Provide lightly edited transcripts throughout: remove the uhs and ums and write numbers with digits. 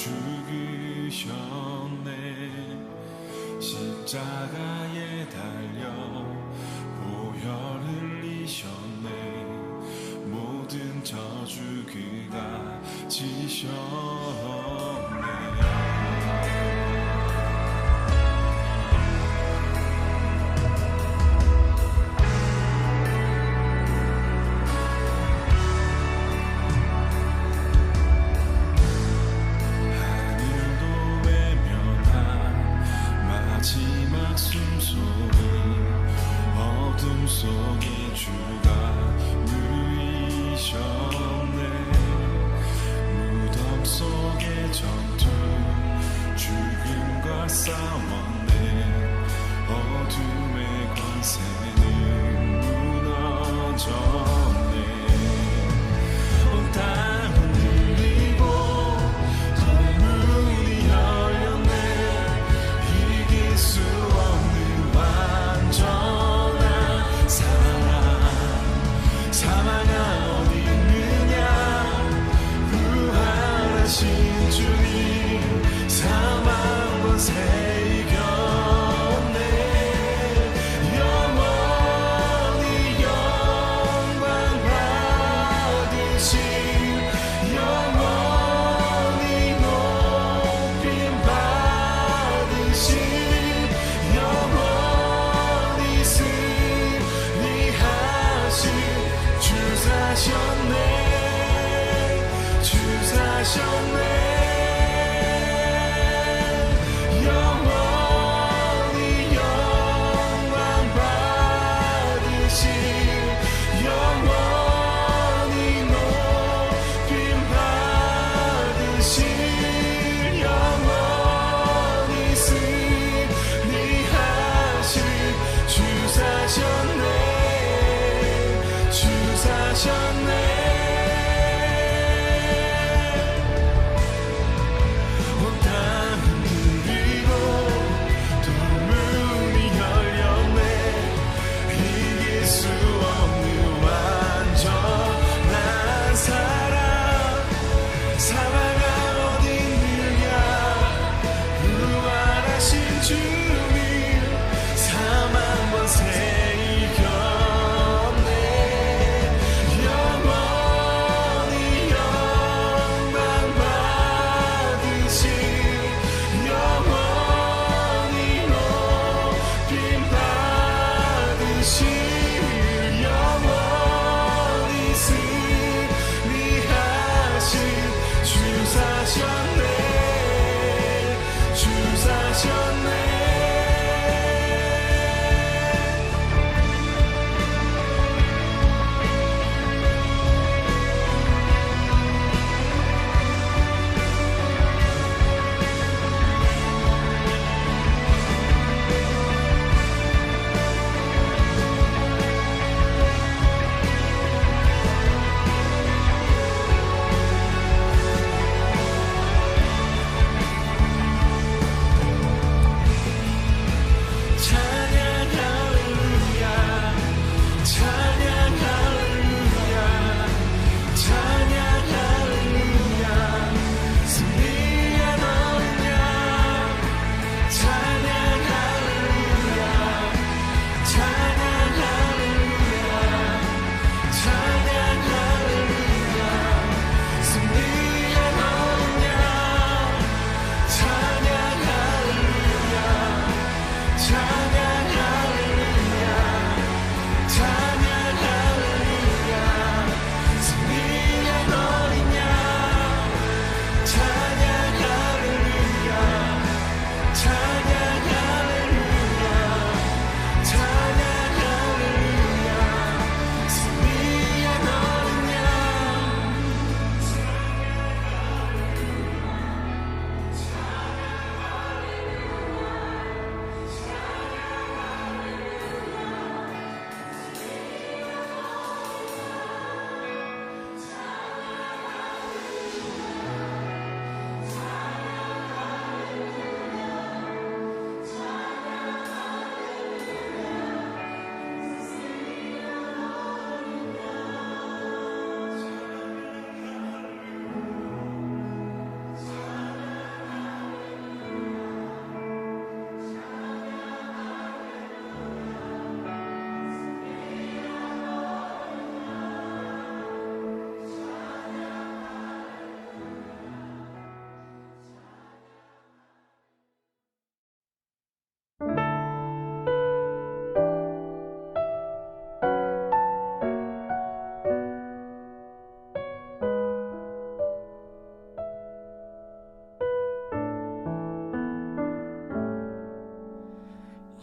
죽으셨네. 십자가에 달려 보혈 흘리셨네. 모든 저주 그가 지셨네. 숨소리 어둠 속에 주가 누이셨네. 무덤 속의 전투 죽음과 싸웠네. 어둠의 권세는 무너졌네. 온 땅은 흔들리고 문이 열렸네. 이길 수 사망아 어디 있느냐. 부활하신 주님 사망 권세 이겼네. 영원히 영광 받으신 영원히 높임 받으신 영원히 승리하신 주 사셨네. 주 사셨네. 영원히 영광 받으신 영원히 높임 받으신 영원히 승리하신 주 사셨네. 주 사셨네.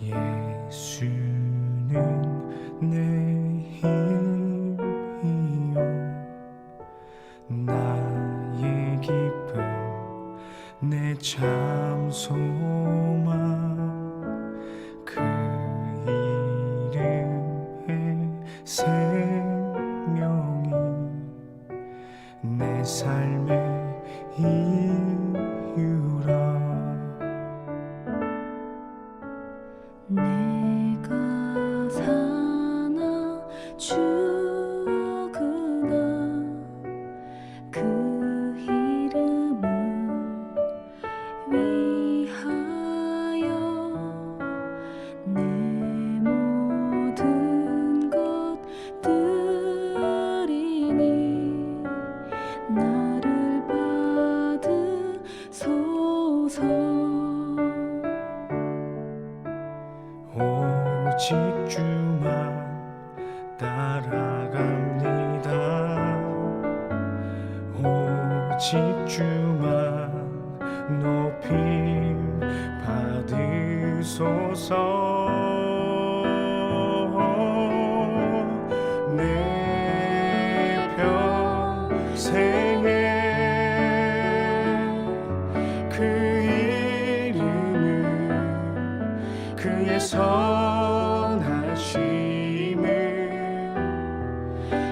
예수는 내 힘이요 나의 기쁨 내 참 소망 그 이름의 생명이 내 삶의 이유라 내가 사나 죽으나 그 이름을 위하여 내 모든 것 드리니 나를 받으소서. 오직 주만 따라갑니다. 오직 주만 높임 받으소서. 내 평생에 그 이름을 그의 선하심을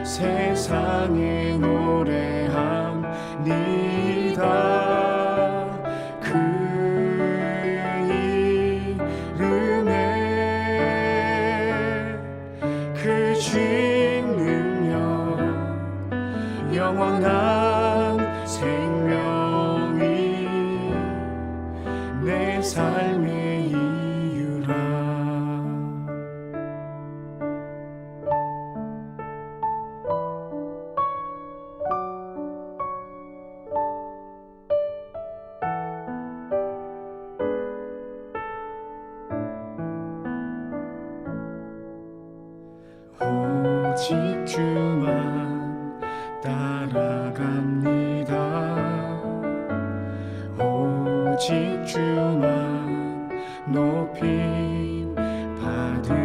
세상에 노래합니다. 그 이름에 그 진 능력 영원한 생명이 내 삶의 이유라. 오직 주만 따라갑니다. 오직 주만 높임 받으소서.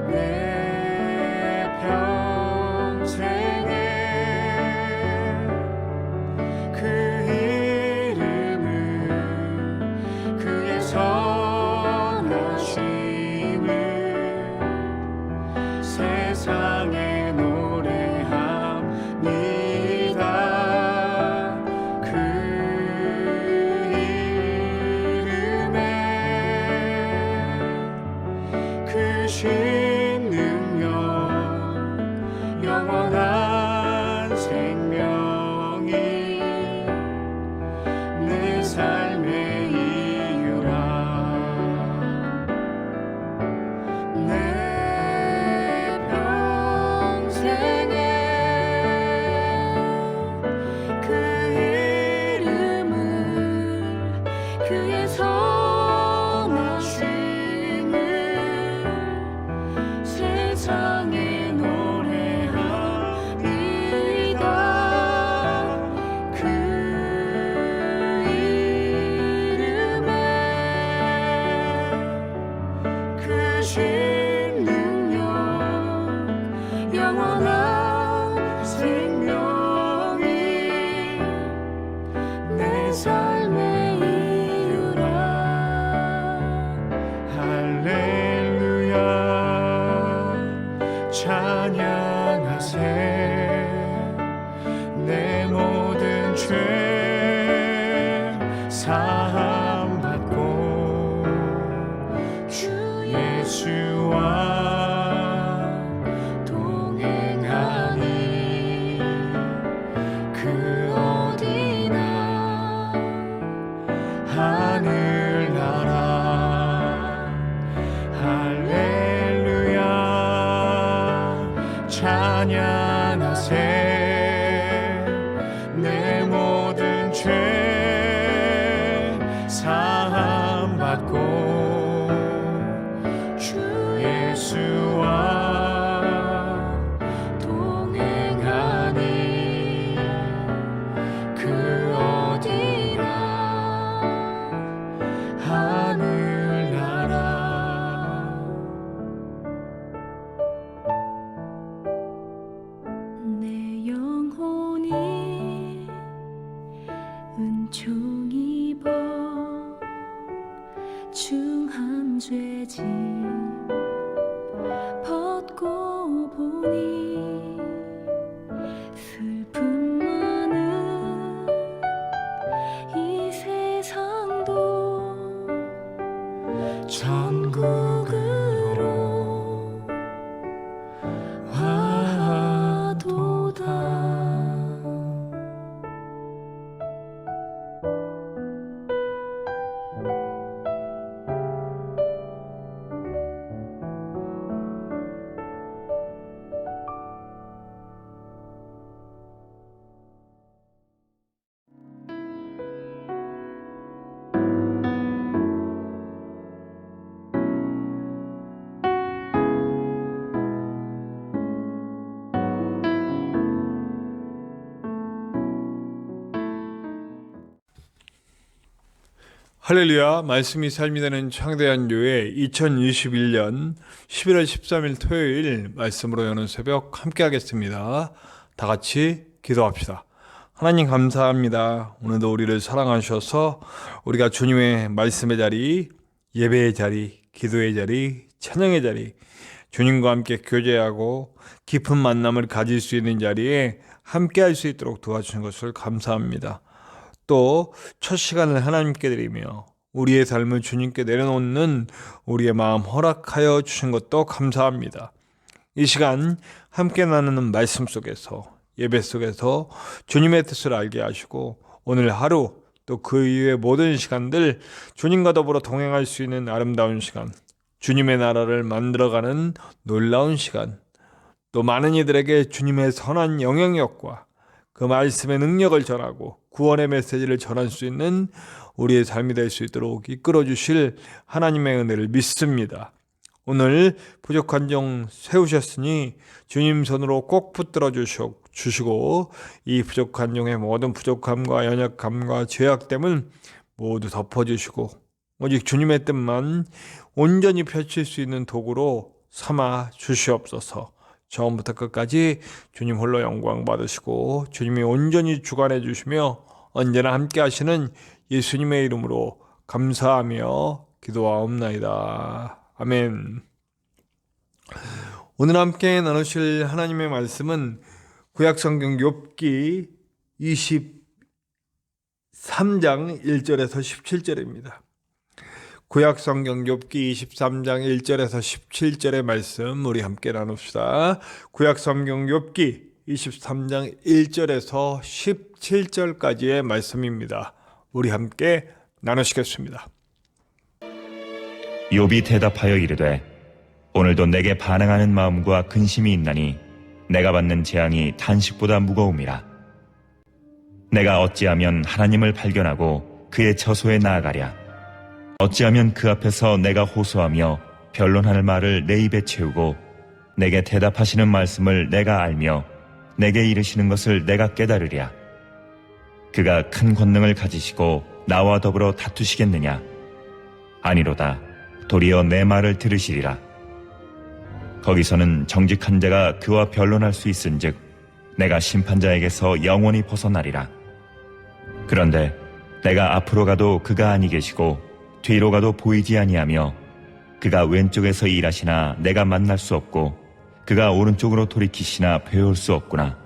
내 평생에 그 이름을 그의 선하심을 세상에 노래합니다. 그 이름에 그 신 능력 영원한 생명이 내 삶의 이유라. 내 평생에 그 이름을 그의 선하심을 세상에 노래합니다. 그 이름에 그 신 능력 영원한 생명이 내 삶의 이유라. 할렐루야 찬양하세. 내 모든 죄 사함 받고 주 예수와 동행하니 그 어디나 하늘나라. 할렐루야 찬양하세. 내 모든 죄 사함 받고 주 예수와 동행하니 그 어디나 중한 죄짐 벗고 보니 슬픔 많은 이 세상도 천국으로 와도다. 할렐루야. 말씀이 삶이 되는 창대한교회 2021년 11월 13일 토요일 말씀으로 여는 새벽 함께 하겠습니다. 다 같이 기도합시다. 하나님 감사합니다. 오늘도 우리를 사랑하셔서 우리가 주님의 말씀의 자리, 예배의 자리, 기도의 자리, 찬양의 자리, 주님과 함께 교제하고 깊은 만남을 가질 수 있는 자리에 함께 할 수 있도록 도와주신 것을 감사합니다. 또 첫 시간을 하나님께 드리며 우리의 삶을 주님께 내려놓는 우리의 마음 허락하여 주신 것도 감사합니다. 이 시간 함께 나누는 말씀 속에서 예배 속에서 주님의 뜻을 알게 하시고 오늘 하루 또 그 이후의 모든 시간들 주님과 더불어 동행할 수 있는 아름다운 시간, 주님의 나라를 만들어가는 놀라운 시간, 또 많은 이들에게 주님의 선한 영향력과 그 말씀의 능력을 전하고 구원의 메시지를 전할 수 있는 우리의 삶이 될 수 있도록 이끌어 주실 하나님의 은혜를 믿습니다. 오늘 부족한 종 세우셨으니 주님 손으로 꼭 붙들어 주시고 이 부족한 종의 모든 부족함과 연약함과 죄악됨을 모두 덮어주시고 오직 주님의 뜻만 온전히 펼칠 수 있는 도구로 삼아 주시옵소서. 처음부터 끝까지 주님 홀로 영광 받으시고 주님이 온전히 주관해 주시며 언제나 함께 하시는 예수님의 이름으로 감사하며 기도하옵나이다. 아멘. 오늘 함께 나누실 하나님의 말씀은 구약성경 욥기 23장 1절에서 17절입니다. 구약성경 욥기 23장 1절에서 17절의 말씀 우리 함께 나눕시다. 구약성경 욥기 23장 1절에서 17절까지의 말씀입니다. 우리 함께 나누시겠습니다. 욥이 대답하여 이르되 오늘도 내게 반항하는 마음과 근심이 있나니 내가 받는 재앙이 탄식보다 무거움이라. 내가 어찌하면 하나님을 발견하고 그의 처소에 나아가랴. 어찌하면 그 앞에서 내가 호소하며 변론할 말을 내 입에 채우고 내게 대답하시는 말씀을 내가 알며 내게 이르시는 것을 내가 깨달으랴. 그가 큰 권능을 가지시고 나와 더불어 다투시겠느냐? 아니로다. 도리어 내 말을 들으시리라. 거기서는 정직한 자가 그와 변론할 수 있은즉 내가 심판자에게서 영원히 벗어나리라. 그런데 내가 앞으로 가도 그가 아니 계시고 뒤로 가도 보이지 아니하며 그가 왼쪽에서 일하시나 내가 만날 수 없고 그가 오른쪽으로 돌이키시나 배울 수 없구나.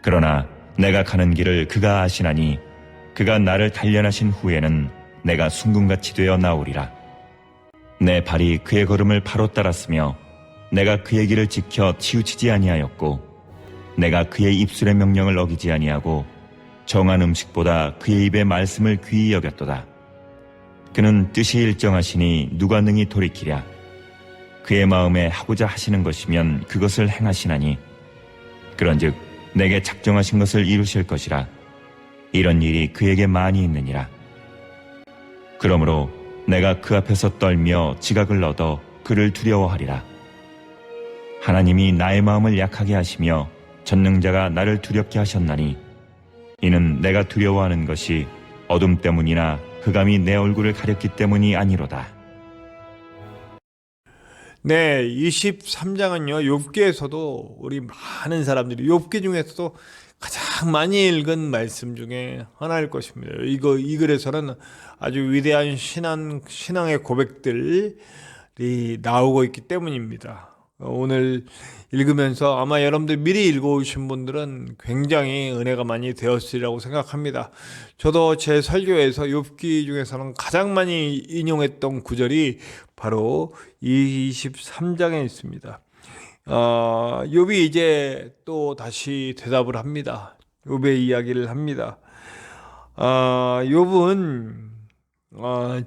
그러나 내가 가는 길을 그가 아시나니 그가 나를 단련하신 후에는 내가 순금같이 되어 나오리라. 내 발이 그의 걸음을 바로 따랐으며 내가 그의 길을 지켜 치우치지 아니하였고 내가 그의 입술의 명령을 어기지 아니하고 정한 음식보다 그의 입의 말씀을 귀히 여겼도다. 그는 뜻이 일정하시니 누가 능히 돌이키랴. 그의 마음에 하고자 하시는 것이면 그것을 행하시나니 그런즉 내게 작정하신 것을 이루실 것이라. 이런 일이 그에게 많이 있느니라. 그러므로 내가 그 앞에서 떨며 지각을 얻어 그를 두려워하리라. 하나님이 나의 마음을 약하게 하시며 전능자가 나를 두렵게 하셨나니 이는 내가 두려워하는 것이 어둠 때문이나 흑암이 내 얼굴을 가렸기 때문이 아니로다. 네, 23장은요 욥기에서도 우리 많은 사람들이 욥기 중에서도 가장 많이 읽은 말씀 중에 하나일 것입니다. 이 글에서는 아주 위대한 신앙의 고백들이 나오고 있기 때문입니다. 오늘 읽으면서 아마 여러분들 미리 읽어오신 분들은 굉장히 은혜가 많이 되었으리라고 생각합니다. 저도 제 설교에서 욥기 중에서는 가장 많이 인용했던 구절이 바로 23장에 있습니다. 욥이 이제 또 다시 대답을 합니다. 욥의 이야기를 합니다. 욥은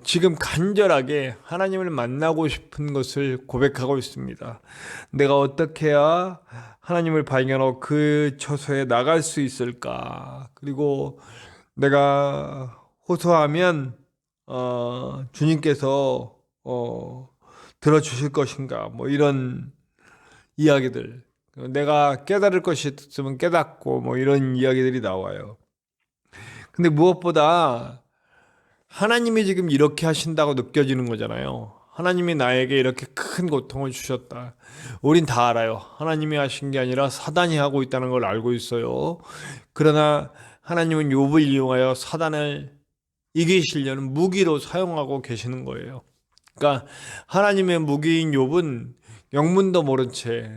지금 간절하게 하나님을 만나고 싶은 것을 고백하고 있습니다. 내가 어떻게 해야 하나님을 발견하고 그 처소에 나갈 수 있을까? 그리고 내가 호소하면 주님께서 들어주실 것인가? 뭐 이런 이야기들. 내가 깨달을 것이 있으면 깨닫고 뭐 이런 이야기들이 나와요. 근데 무엇보다 하나님이 지금 이렇게 하신다고 느껴지는 거잖아요. 하나님이 나에게 이렇게 큰 고통을 주셨다. 우린 다 알아요. 하나님이 하신 게 아니라 사단이 하고 있다는 걸 알고 있어요. 그러나 하나님은 욥을 이용하여 사단을 이기시려는 무기로 사용하고 계시는 거예요. 그러니까 하나님의 무기인 욥은 영문도 모른 채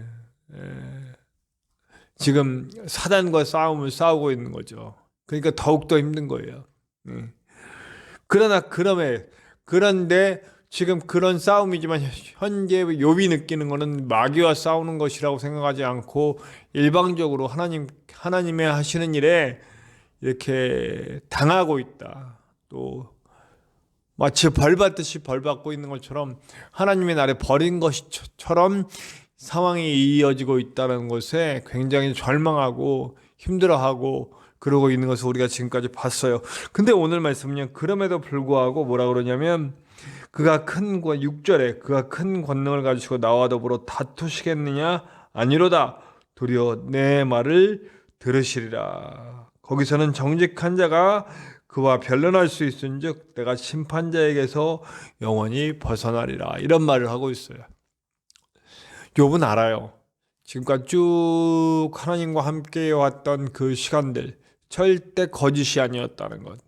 지금 사단과 싸움을 싸우고 있는 거죠. 그러니까 더욱더 힘든 거예요. 그런데 지금 그런 싸움이지만 현재 욥이 느끼는 것은 마귀와 싸우는 것이라고 생각하지 않고 일방적으로 하나님의 하시는 일에 이렇게 당하고 있다. 또 마치 벌받듯이 벌받고 있는 것처럼 하나님의 나를 버린 것처럼 상황이 이어지고 있다는 것에 굉장히 절망하고 힘들어하고 그러고 있는 것을 우리가 지금까지 봤어요. 근데 오늘 말씀은요, 그럼에도 불구하고 뭐라 그러냐면 6절에 그가 큰 권능을 가지시고 나와 더불어 다투시겠느냐? 아니로다. 도리어 내 말을 들으시리라. 거기서는 정직한 자가 그와 변론할 수 있은즉 내가 심판자에게서 영원히 벗어나리라. 이런 말을 하고 있어요. 욥은 알아요. 지금까지 쭉 하나님과 함께 왔던 그 시간들 절대 거짓이 아니었다는 것.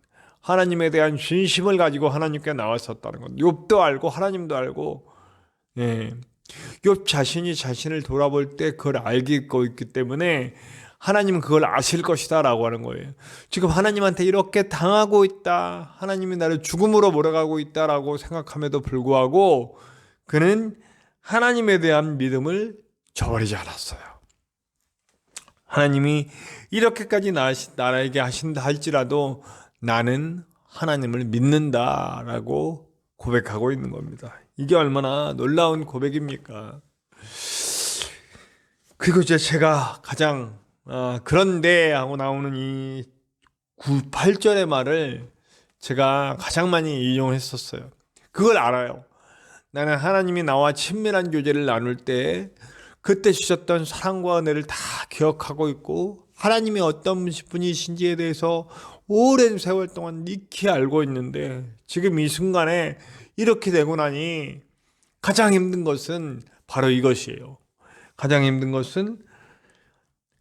하나님에 대한 진심을 가지고 하나님께 나왔었다는 것. 욥도 알고 하나님도 알고, 욥 자신이 자신을 돌아볼 때 그걸 알고 있기 때문에 하나님은 그걸 아실 것이다 라고 하는 거예요. 지금 하나님한테 이렇게 당하고 있다, 하나님이 나를 죽음으로 몰아가고 있다라고 생각함에도 불구하고 그는 하나님에 대한 믿음을 저버리지 않았어요. 하나님이 이렇게까지 나에게 하신다 할지라도 나는 하나님을 믿는다라고 고백하고 있는 겁니다. 이게 얼마나 놀라운 고백입니까? 그리고 이제 제가 가장 그런데 하고 나오는 이 8절의 말을 제가 가장 많이 인용했었어요. 그걸 알아요. 나는 하나님이 나와 친밀한 교제를 나눌 때 그때 주셨던 사랑과 은혜를 다 기억하고 있고 하나님이 어떤 분이신지에 대해서 오랜 세월 동안 익히 알고 있는데 지금 이 순간에 이렇게 되고 나니 가장 힘든 것은 바로 이것이에요. 가장 힘든 것은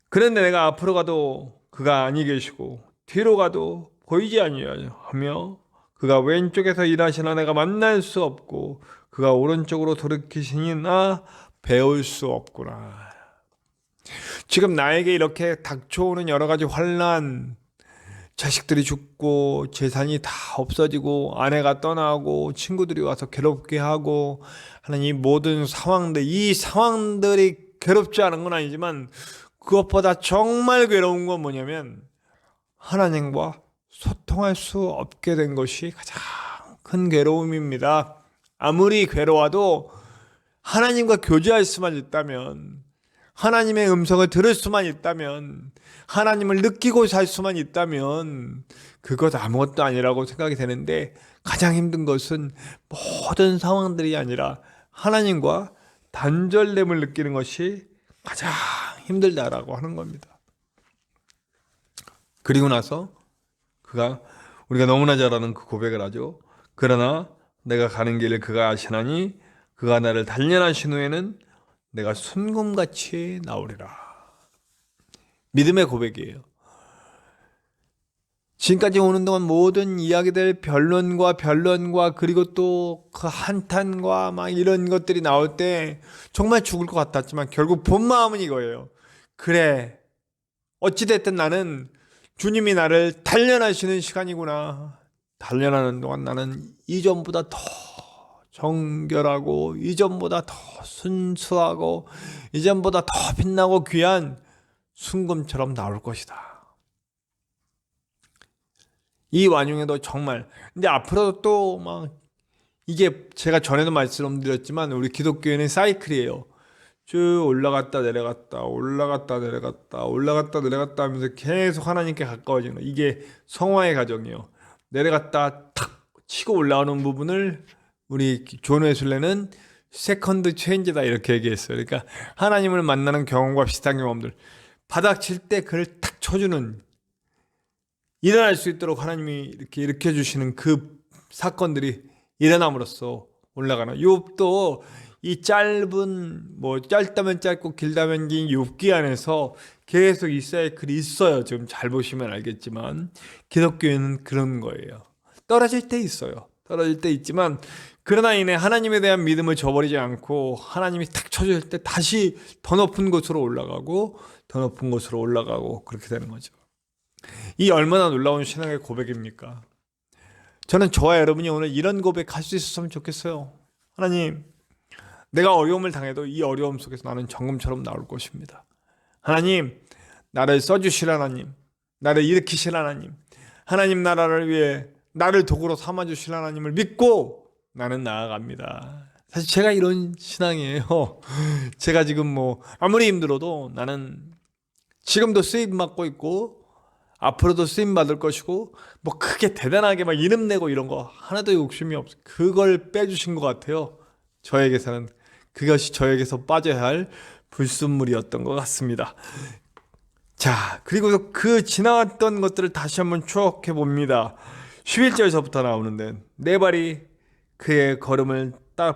그런데 내가 앞으로 가도 그가 아니 계시고 뒤로 가도 보이지 아니하며 그가 왼쪽에서 일하시나 내가 만날 수 없고 그가 오른쪽으로 돌이키시니 나 배울 수 없구나. 지금 나에게 이렇게 닥쳐오는 여러 가지 환난, 자식들이 죽고 재산이 다 없어지고 아내가 떠나고 친구들이 와서 괴롭게 하고 하는 이 모든 상황들, 이 상황들이 괴롭지 않은 건 아니지만 그것보다 정말 괴로운 건 뭐냐면 하나님과 소통할 수 없게 된 것이 가장 큰 괴로움입니다. 아무리 괴로워도 하나님과 교제할 수만 있다면, 하나님의 음성을 들을 수만 있다면, 하나님을 느끼고 살 수만 있다면 그것 아무것도 아니라고 생각이 되는데 가장 힘든 것은 모든 상황들이 아니라 하나님과 단절됨을 느끼는 것이 가장 힘들다라고 하는 겁니다. 그리고 나서 우리가 너무나 잘 아는 그 고백을 하죠. 그러나 내가 가는 길을 그가 아시나니 그가 나를 단련하신 후에는 내가 순금같이 나오리라. 믿음의 고백이에요. 지금까지 오는 동안 모든 이야기들 변론과 그리고 또 그 한탄과 막 이런 것들이 나올 때 정말 죽을 것 같았지만 결국 본 마음은 이거예요. 그래, 어찌됐든 나는 주님이 나를 단련하시는 시간이구나. 단련하는 동안 나는 이전보다 더 정결하고 이전보다 더 순수하고 이전보다 더 빛나고 귀한 순금처럼 나올 것이다. 이 와중에도 정말 근데 앞으로도 또 막 이게 제가 전에도 말씀드렸지만 우리 기독교회는 사이클이에요. 쭉 올라갔다 내려갔다 올라갔다 내려갔다 올라갔다 내려갔다 하면서 계속 하나님께 가까워지는 거. 이게 성화의 과정이에요. 내려갔다 탁 치고 올라오는 부분을 우리 존 웨슬레는 세컨드 체인지다 이렇게 얘기했어요. 그러니까 하나님을 만나는 경험과 비슷한 경험들 바닥 칠 때 그를 탁 쳐주는 일어날 수 있도록 하나님이 이렇게 일으켜 주시는 그 사건들이 일어남으로써 올라가는 욥도 이 짧은 뭐 짧다면 짧고 길다면 긴 욥기 안에서 계속 이 사이클이 있어요. 지금 잘 보시면 알겠지만 기독교에는 그런 거예요. 떨어질 때 있어요. 떨어질 때 있지만 그러나 이내 하나님에 대한 믿음을 저버리지 않고 하나님이 탁 쳐줄 때 다시 더 높은 곳으로 올라가고 더 높은 곳으로 올라가고 그렇게 되는 거죠. 이 얼마나 놀라운 신앙의 고백입니까? 저는 저와 여러분이 오늘 이런 고백할 수 있었으면 좋겠어요. 하나님, 내가 어려움을 당해도 이 어려움 속에서 나는 정금처럼 나올 것입니다. 하나님, 나를 써주실 하나님, 나를 일으키실 하나님, 하나님 나라를 위해 나를 도구로 삼아주실 하나님을 믿고 나는 나아갑니다. 사실 제가 이런 신앙이에요. 제가 지금 뭐 아무리 힘들어도 나는 지금도 쓰임 받고 있고 앞으로도 쓰임 받을 것이고 뭐 크게 대단하게 막 이름 내고 이런 거 하나도 욕심이 없어요. 그걸 빼주신 것 같아요. 저에게서는 그것이 저에게서 빠져야 할 불순물이었던 것 같습니다. 자, 그리고 그 지나왔던 것들을 다시 한번 추억해 봅니다. 11절서부터 나오는데 내 발이 그의 걸음을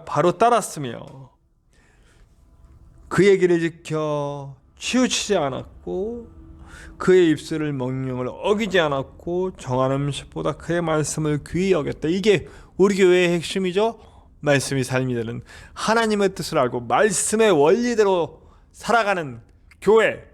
바로 따랐으며 그의 길을 지켜 치우치지 않았고 그의 입술을 명령을 어기지 않았고 정한 음식보다 그의 말씀을 귀히 여겼다. 이게 우리 교회의 핵심이죠. 말씀이 삶이 되는 하나님의 뜻을 알고 말씀의 원리대로 살아가는 교회,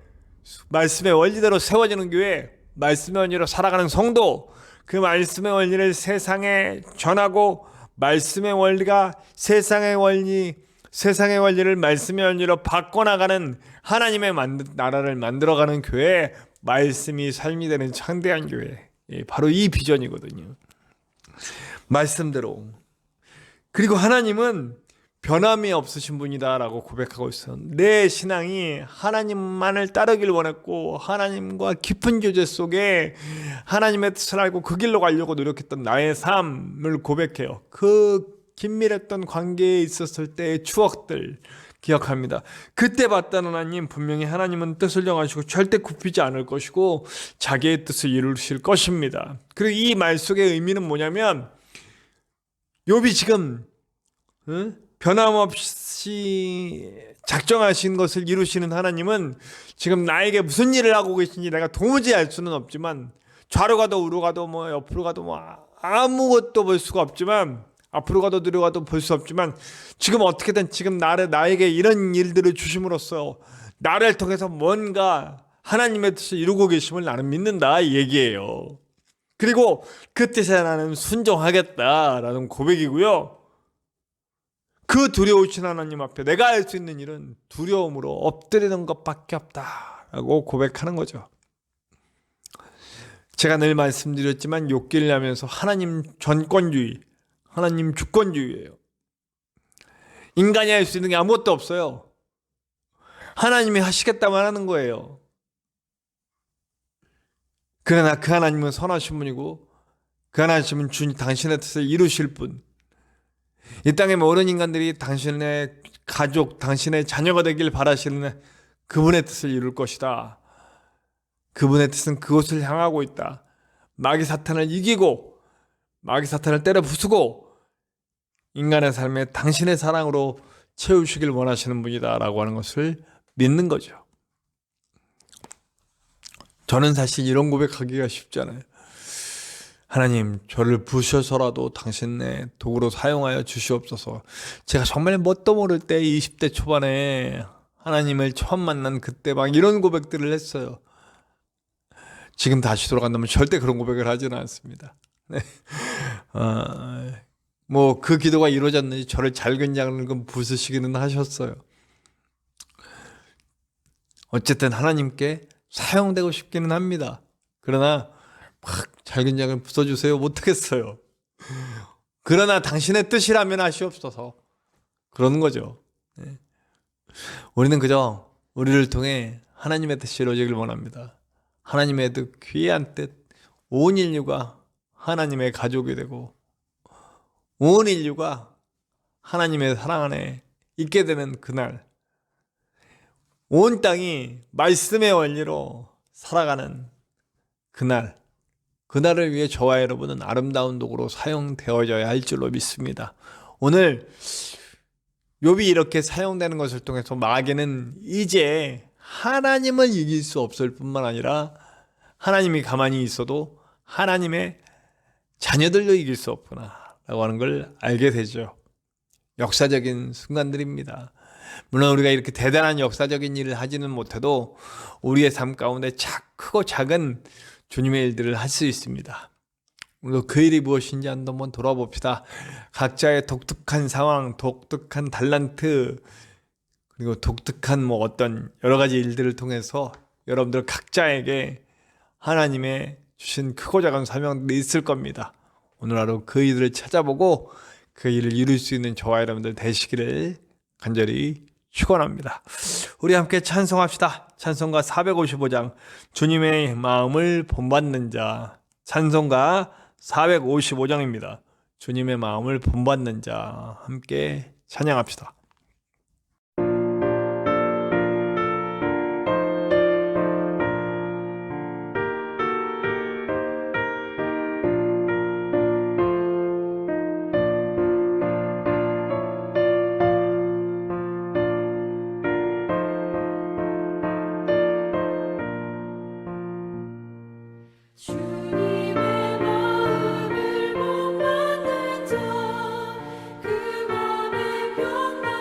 말씀의 원리대로 세워지는 교회, 말씀의 원리로 살아가는 성도, 그 말씀의 원리를 세상에 전하고 말씀의 원리가 세상의 원리를 말씀의 원리로 바꿔나가는 하나님의 나라를 만들어가는 교회, 말씀이 삶이 되는 창대한 교회, 바로 이 비전이거든요. 말씀대로. 그리고 하나님은 변함이 없으신 분이다라고 고백하고 있어요. 내 신앙이 하나님만을 따르길 원했고 하나님과 깊은 교제 속에 하나님의 뜻을 알고 그 길로 가려고 노력했던 나의 삶을 고백해요. 그 긴밀했던 관계에 있었을 때의 추억들 기억합니다. 그때 봤던 하나님, 분명히 하나님은 뜻을 정하시고 절대 굽히지 않을 것이고 자기의 뜻을 이루실 것입니다. 그리고 이 말 속의 의미는 뭐냐면 욥이 지금 변함없이 작정하신 것을 이루시는 하나님은 지금 나에게 무슨 일을 하고 계신지 내가 도무지 알 수는 없지만 좌로 가도 우로 가도 뭐 옆으로 가도 뭐 아무것도 볼 수가 없지만 앞으로 가도 뒤로 가도 볼 수 없지만 지금 어떻게든 지금 나에게 이런 일들을 주심으로써 나를 통해서 뭔가 하나님의 뜻을 이루고 계심을 나는 믿는다 이 얘기예요. 그리고 그 뜻에 나는 순종하겠다라는 고백이고요. 그 두려우신 하나님 앞에 내가 할 수 있는 일은 두려움으로 엎드리는 것밖에 없다라고 고백하는 거죠. 제가 늘 말씀드렸지만 욥기를 하면서 하나님 전권주의, 하나님 주권주의예요. 인간이 할 수 있는 게 아무것도 없어요. 하나님이 하시겠다만 하는 거예요. 그러나 그 하나님은 선하신 분이고 그 하나님은 당신의 뜻을 이루실 분. 이 땅의 모든 인간들이 당신의 가족, 당신의 자녀가 되길 바라시는 그분의 뜻을 이룰 것이다. 그분의 뜻은 그곳을 향하고 있다. 마귀 사탄을 이기고 마귀 사탄을 때려 부수고 인간의 삶에 당신의 사랑으로 채우시길 원하시는 분이다라고 하는 것을 믿는 거죠. 저는 사실 이런 고백하기가 쉽지 않아요. 하나님, 저를 부셔서라도 당신의 도구로 사용하여 주시옵소서. 제가 정말 뭣도 모를 때 20대 초반에 하나님을 처음 만난 그때 막 이런 고백들을 했어요. 지금 다시 돌아간다면 절대 그런 고백을 하지는 않습니다. 네. 뭐 그 기도가 이루어졌는지 저를 잘근잘근 부수시기는 하셨어요. 어쨌든 하나님께 사용되고 싶기는 합니다. 그러나 막 잘근잘근 부숴주세요 못하겠어요. 그러나 당신의 뜻이라면 하시옵소서. 그러는 거죠. 네. 우리는 그저 우리를 통해 하나님의 뜻이 이루어지길 원합니다. 하나님의 뜻, 귀한 뜻, 온 인류가 하나님의 가족이 되고 온 인류가 하나님의 사랑 안에 있게 되는 그날, 온 땅이 말씀의 원리로 살아가는 그날을 위해 저와 여러분은 아름다운 도구로 사용되어져야 할 줄로 믿습니다. 오늘 욥이 이렇게 사용되는 것을 통해서 마귀는 이제 하나님을 이길 수 없을 뿐만 아니라 하나님이 가만히 있어도 하나님의 자녀들도 이길 수 없구나 라고 하는 걸 알게 되죠. 역사적인 순간들입니다. 물론 우리가 이렇게 대단한 역사적인 일을 하지는 못해도 우리의 삶 가운데 크고 작은 주님의 일들을 할 수 있습니다. 오늘 그 일이 무엇인지 한번 돌아봅시다. 각자의 독특한 상황, 독특한 달란트, 그리고 독특한 어떤 여러 가지 일들을 통해서 여러분들 각자에게 하나님의 주신 크고 작은 사명들이 있을 겁니다. 오늘 하루 그 일을 찾아보고 그 일을 이룰 수 있는 저와 여러분들 되시기를 간절히 축원합니다. 우리 함께 찬송합시다. 찬송가 455장 주님의 마음을 본받는 자. 찬송가 455장입니다. 주님의 마음을 본받는 자. 함께 찬양합시다. 주님의 마음을 본받는 자, 그 맘에 평강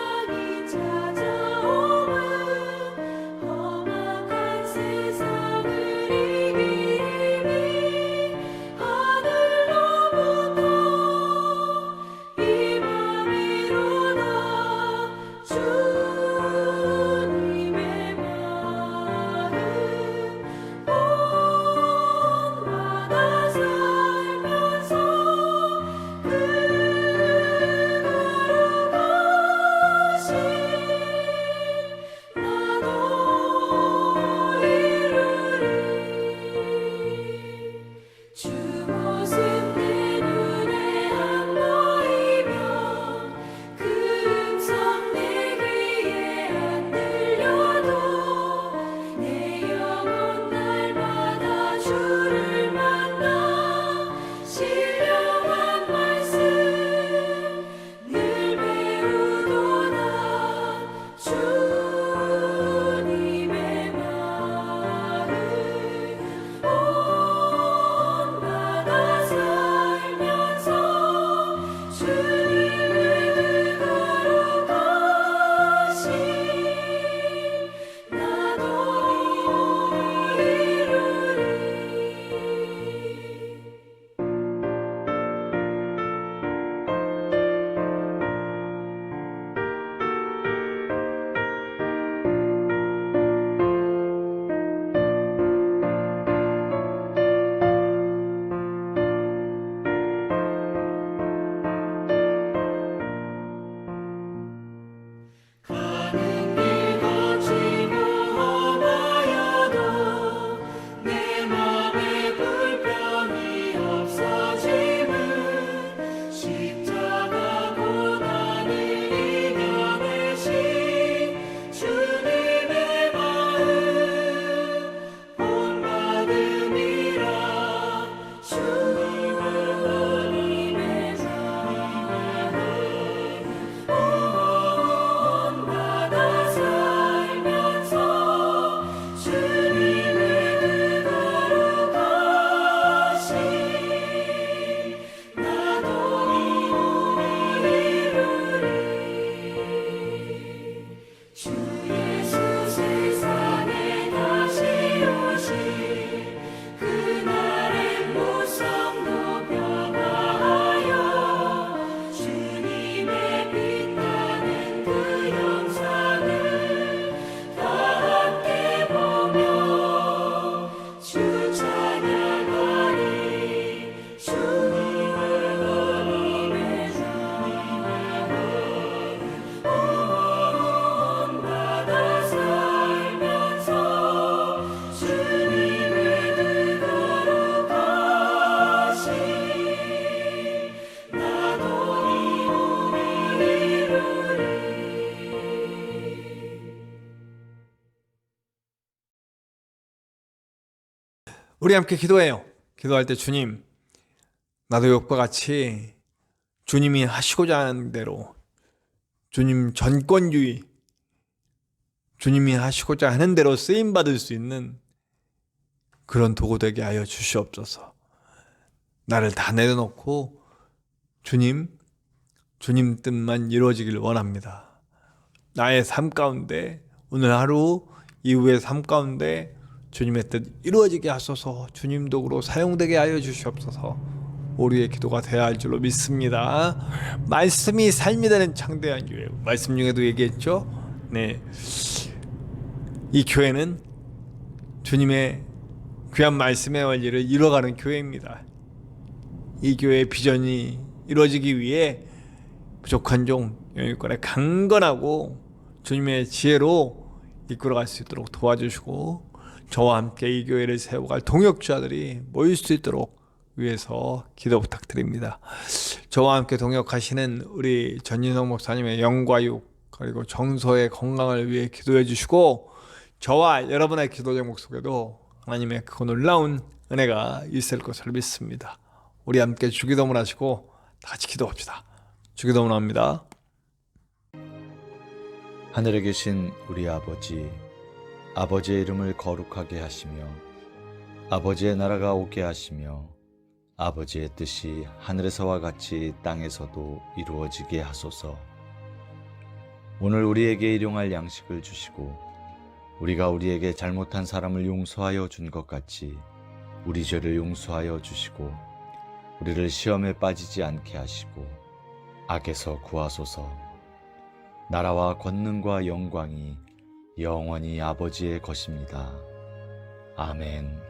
우리 함께 기도해요. 기도할 때 주님, 나도 욥과 같이 주님이 하시고자 하는 대로 주님 전권주의, 주님이 하시고자 하는 대로 쓰임받을 수 있는 그런 도구 되게 하여 주시옵소서. 나를 다 내려놓고 주님 뜻만 이루어지길 원합니다. 나의 삶 가운데, 오늘 하루 이후의 삶 가운데 주님의 뜻 이루어지게 하소서. 주님 도구로 사용되게 하여 주시옵소서. 우리의 기도가 되어야 할 줄로 믿습니다. 말씀이 삶이 되는 창대한 교회. 말씀 중에도 얘기했죠. 네, 이 교회는 주님의 귀한 말씀의 원리를 이뤄가는 교회입니다. 이 교회의 비전이 이루어지기 위해 부족한 종 영육간에 강건하고 주님의 지혜로 이끌어갈 수 있도록 도와주시고, 저와 함께 이 교회를 세워갈 동역자들이 모일 수 있도록 위해서 기도 부탁드립니다. 저와 함께 동역하시는 우리 전인성 목사님의 영과 육, 그리고 정서의 건강을 위해 기도해 주시고, 저와 여러분의 기도 제목 속에도 하나님의 그 놀라운 은혜가 있을 것을 믿습니다. 우리 함께 주기도문 하시고 다 같이 기도합시다. 주기도문 합니다. 하늘에 계신 우리 아버지, 아버지의 이름을 거룩하게 하시며 아버지의 나라가 오게 하시며 아버지의 뜻이 하늘에서와 같이 땅에서도 이루어지게 하소서. 오늘 우리에게 일용할 양식을 주시고 우리가 우리에게 잘못한 사람을 용서하여 준 것 같이 우리 죄를 용서하여 주시고 우리를 시험에 빠지지 않게 하시고 악에서 구하소서. 나라와 권능과 영광이 영원히 아버지의 것입니다. 아멘.